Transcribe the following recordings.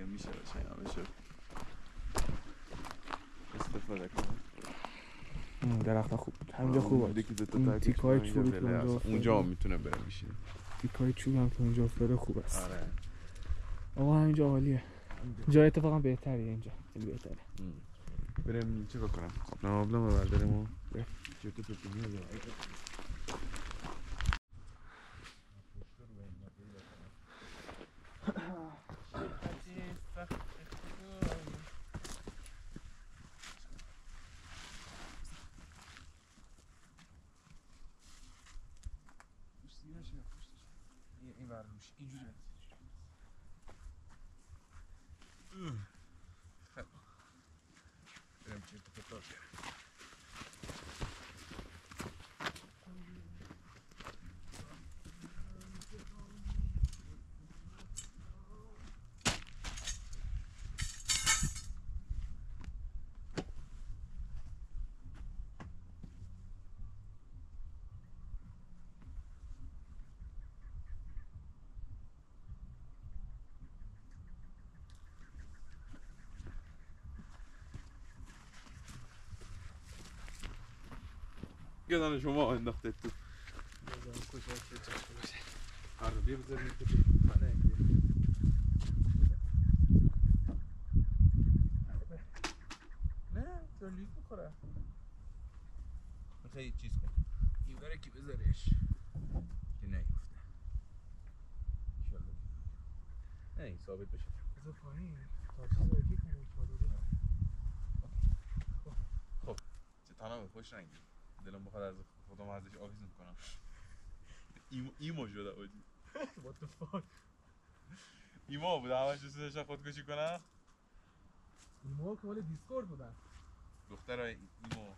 دیگه میشه باشه همه شد استفاده کنم. درخت خوب بود همینجا خوبه. این تیکای چوبی که اونجا هم میتونه بره میشه. تیکای چوبی هم که اونجا افتاده خوب است. آره آقا همینجا عالیه. جای اتفاقا بهتریه اینجا. خیلی بهتره. بریم چه بکنم؟ آبلم برداریم و چطور پپینی رو این ورموش اینجوری خیلی بریم چه پتار گذانه شما انداخته تو کجا که جاشته باشه آره بیا بذاریم تو خانه نه تو لیک میخوره خیلی چیز کن این بره که بذارش که نیفته انشالله نه این ثابت بشه بذار پایین تا چیز رو یکی کنیم خب چه تنم خوش رنگی دلم بخواد از خودم ازش آویز میکنم ایمو شده آجی what the fuck ایمو بود همش دوست داشتن خودکشی کنم ایمو که مال دیسکورد بودن دخترای ایمو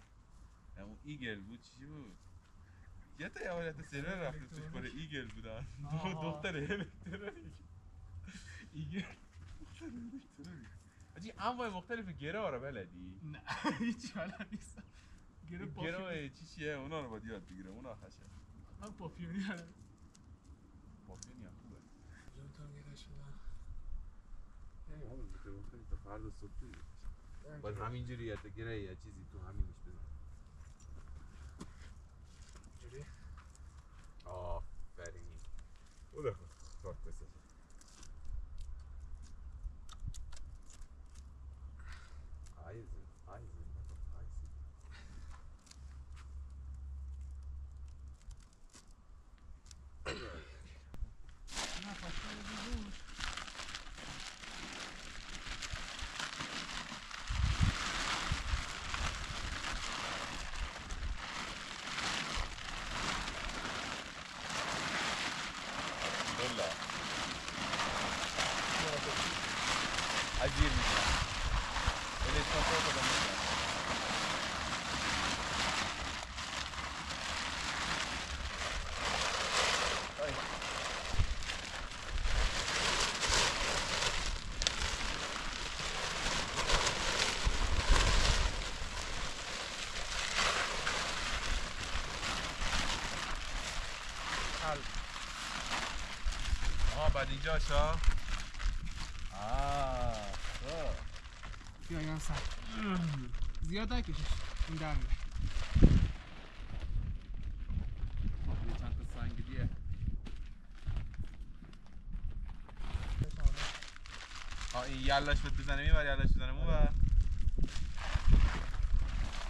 همون ایگل بود چی بود یه تا یه سرور رفته توش پر ایگل بودن دختر الکترونیک ایگل دختر الکترونیک آجی انواع مختلف گره ها رو بلدی؟ نه هیچی بلد نیستم گره چیه اونا رو باید یاد بگیره اونا خشه من پاپیونی هرم پاپیونی هم خوبه جان تا گره شدن یعنی همون بوده گفتم تا فردا صبح توی باید همینجوری یا گره یا چیزی تو همینش بزن جوری؟ آفرین او دخل کارت بسازه عجیب میشه الاشتان تو خدا میشه بعد اینجا شا بیا این سر زیاد نکشش این در میره یه چند تا سنگیدیه این یلاش بزنیم این بر یلاش بزنیم اون بر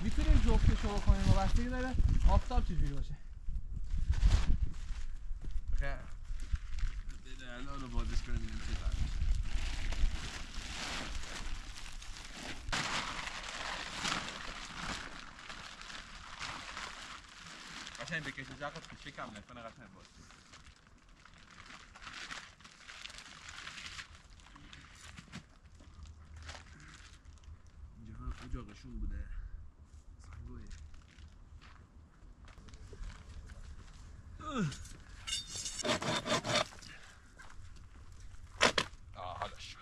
میتونیم جفتشو بکنیم و بستگی داره آفتاب چجوری باشه خیلی دیده الان رو بازش کنیم بینیم چی بر قشنگ بکشه جاقت که شکم نکنه قشنگ باز اینجا کجا قشون بوده سنگوه حالا شد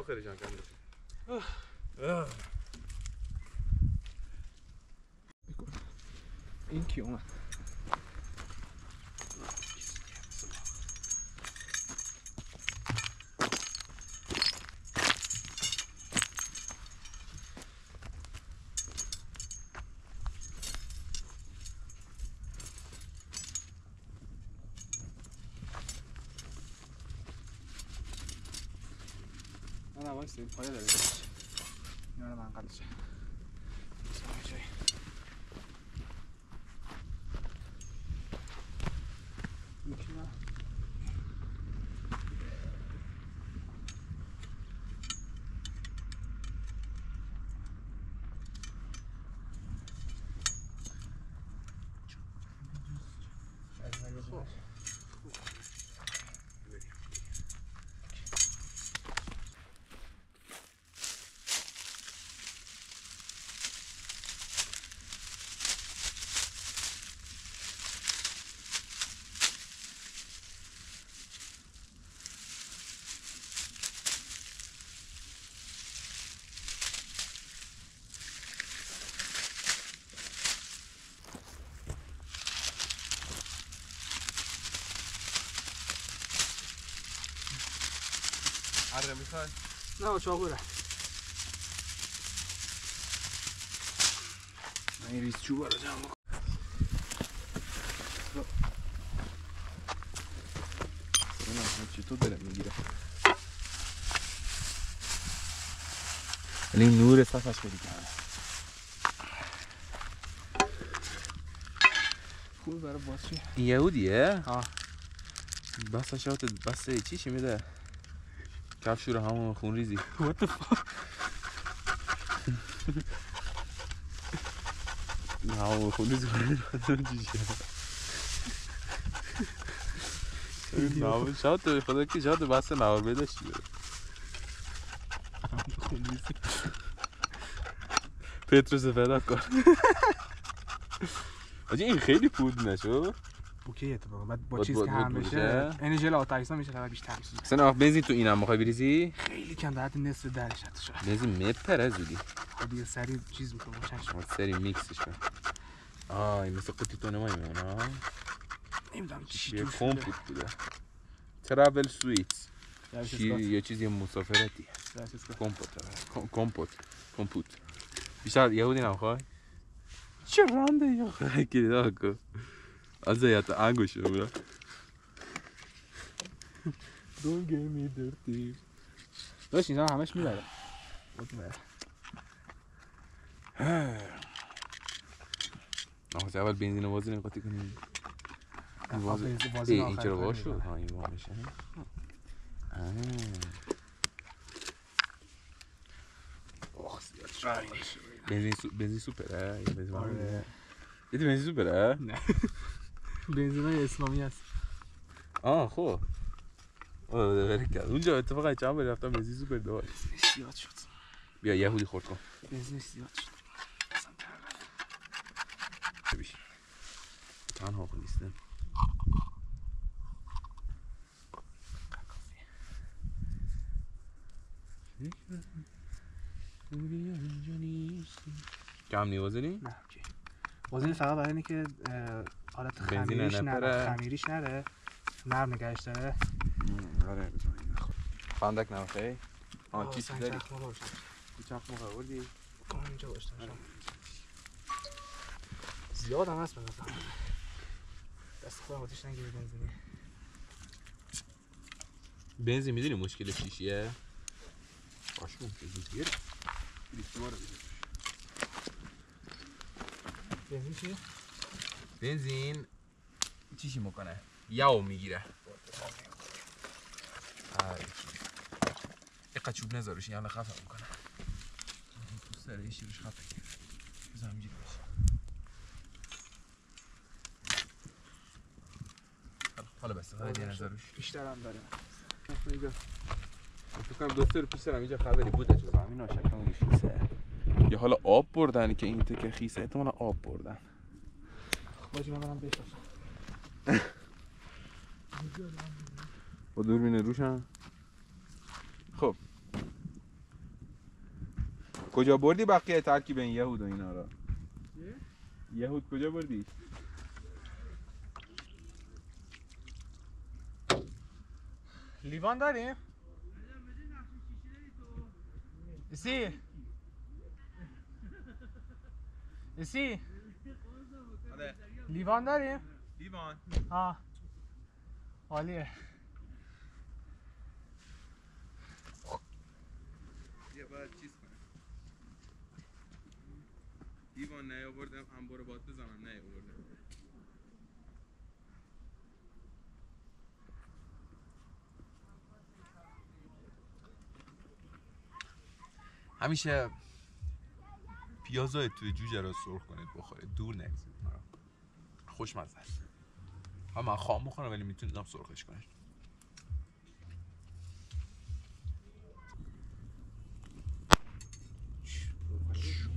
خیلی جان کنده این کی اومد؟ نه وایسید پایه داره اینا رو من قدشه یکی نه اره میخوای؟ نه چاقوره من این ریز چوبا رو جمع کنم چطور داره میگیره ولی این نور صفحش خیلی کمه خوبه برای باتری این یهودیه؟ ها بس شاوت بس چیشی میده کفشو رو همون خون ریزی what the fuck همون خون ریزی کنید چیشه شاوت خدا که شاوت بس نوار بیداشتی بره خون ریزی پتروس پیدا کن آجی این خیلی پود نشو اوکی اتفاقا بعد با چیز که هم بشه این ژل آتایسا میشه خیلی بیشتر میشه اصلا آخ بنزین تو اینم میخوای بریزی خیلی کم در حد نصف درش حتی شاید بنزین مپره زودی خب دیگه سریع چیز میکنم روشنش سری میکسش کن این مثل قطی تو نمایی میمونه نمیدونم چی یه توش کمپوت بوده ترابل سویت بوده یه چیزی مسافرتی کمپوت بیشتر یهودی نمیخوای؟ چه رانده یا خواهی کلیده کن از یاد انگوش رو برا Don't get me dirty داشت اینجا همش میبره نخواستی اول بنزین بازی نقاطی کنیم این چرا باز شد؟ ها این باز میشه بنزین سوپره؟ یه بنزین سوپره؟ نه بنزین های اسلامی هست خب بره کرد اونجا اتفاقا چند باری رفتم بنزین سوپر داشت زیاد شد بیا یهودی خورد کن بنزین زیاد شد ببیش تنها خود نیستم کم نیوازنی؟ نه اوکی وزنی فقط برای اینه که حالت خمیریش نره نرم نگهش داره آره بزنیم فندک نمیخوای؟ چیزی داری؟ کوچک موقع بردی؟ بکنم اینجا باشتم زیاد هم هست بنظرم دست خودم آتیش نگیری بنزینی بنزین میدونی مشکلش چیه؟ باشون بنزین گیر بنزین چیه؟ بنزین چیشی میکنه؟ یاو میگیره اقا چوب نذاروش یعنی خفه میکنه تو سره ایشی روش خفه گیر بزا همجیری بشه حالا بسته خواهد یه نذاروش بیشتر هم داره فکر کنم دو سه رو پیش سرم اینجا خبری بوده چه زمین ها شکم خیسه یا حالا آب بردن که این تکه خیسه احتمالا آب بردن باجی من برم بشتاشم با دوربین روشن خب کجا بردی بقیه ترکیب این یهود و اینا را؟ یهود کجا بردی؟ لیوان داریم؟ اسی لیوان داریم؟ لیوان ها عالیه. یه باید چیز کنم لیوان نیاوردم انبار باد بزنم نیاوردم. همیشه پیازای توی جوجه را سرخ کنید بخورید، دور نگذارید. خوشمزه است. من خام بخورم ولی میتونید سرخش کنید.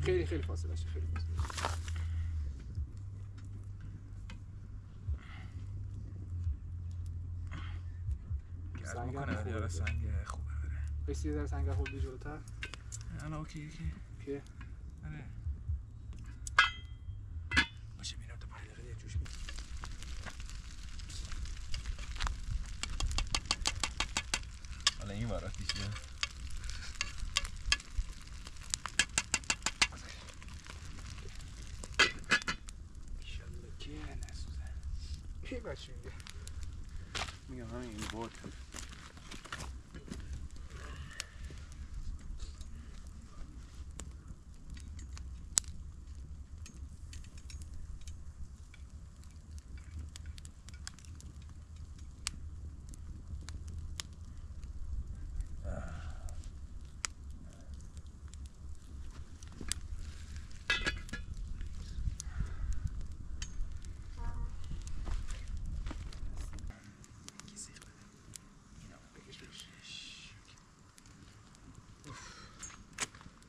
خیلی خیلی فاصله است، خیلی فاصله. سنگ خوبه. سنگ خوبه. بسی در سنگ خوبی جلوتر. الان اوکی. اوکی. آره. باشه ببینم تا 5 دقیقه جوش میاد. حالا این وراتیشه. ایشالله که نسوزه. کی بچه میگم همین این بود.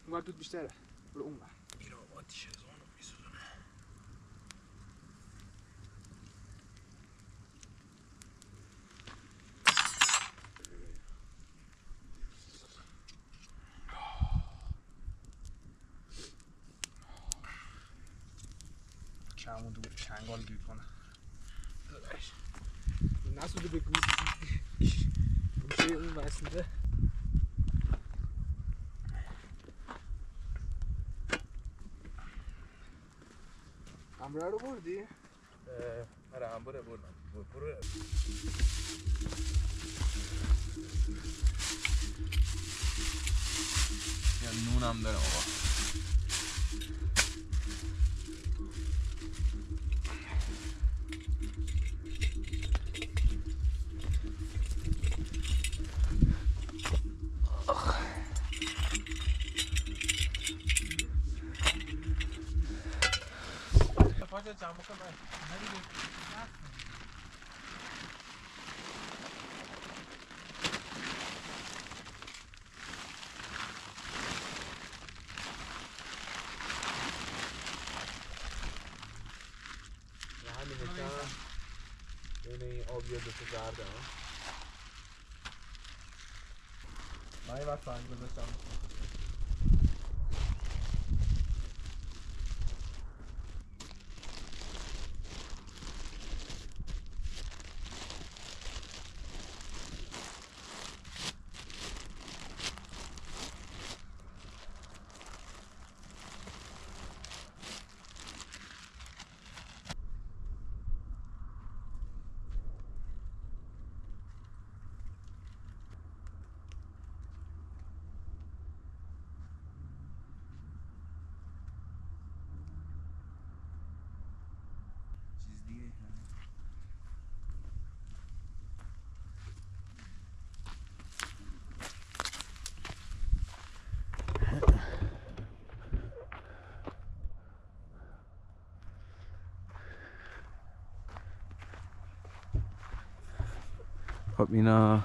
اون دود بیشتره. برو اون ور. میره بابا آتیش زانو میسوزونه. چمون دور چنگال دود کنه. نسوزه به گوشه اون وسیله. انبره رو بردی؟ آره انبره بردم. برو. یا نونم داره آقا. جمع کن همین نشم بین این آبی دوست زرده من این وقت سنگ گذاشتم. خب اینا